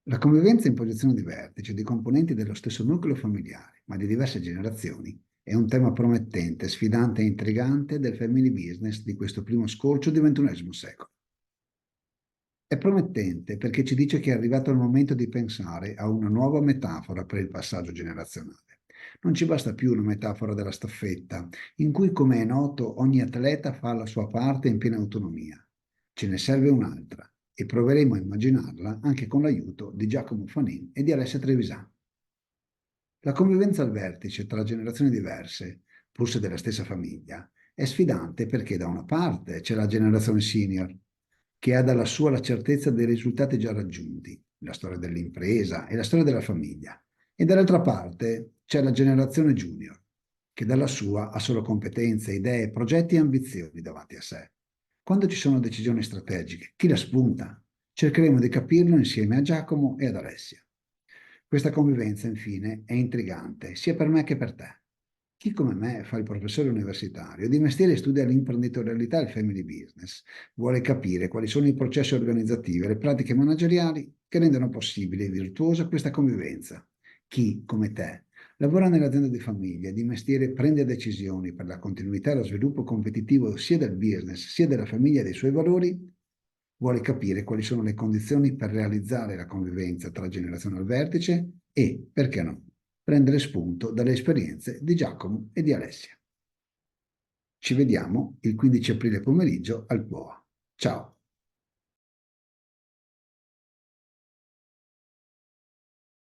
La convivenza in posizione di vertice di componenti dello stesso nucleo familiare, ma di diverse generazioni, è un tema promettente, sfidante e intrigante del family business di questo primo scorcio del XXI secolo. È promettente perché ci dice che è arrivato il momento di pensare a una nuova metafora per il passaggio generazionale. Non ci basta più una metafora della staffetta, in cui, come è noto, ogni atleta fa la sua parte in piena autonomia. Ce ne serve un'altra e proveremo a immaginarla anche con l'aiuto di Giacomo Fanin e di Alessia Trevisan. La convivenza al vertice tra generazioni diverse, pur se della stessa famiglia, è sfidante perché da una parte c'è la generazione senior, che ha dalla sua la certezza dei risultati già raggiunti, la storia dell'impresa e la storia della famiglia, e dall'altra parte c'è la generazione junior, che dalla sua ha solo competenze, idee, progetti e ambizioni davanti a sé. Quando ci sono decisioni strategiche, chi la spunta? Cercheremo di capirlo insieme a Giacomo e ad Alessia. Questa convivenza, infine, è intrigante sia per me che per te. Chi come me fa il professore universitario, di mestiere studia l'imprenditorialità e il family business, vuole capire quali sono i processi organizzativi e le pratiche manageriali che rendono possibile e virtuosa questa convivenza. Chi, come te, lavora nell'azienda di famiglia e di mestiere prende decisioni per la continuità e lo sviluppo competitivo sia del business sia della famiglia e dei suoi valori, vuole capire quali sono le condizioni per realizzare la convivenza tra generazioni al vertice e, perché no, prendere spunto dalle esperienze di Giacomo e di Alessia. Ci vediamo il 15 aprile pomeriggio al POA. Ciao!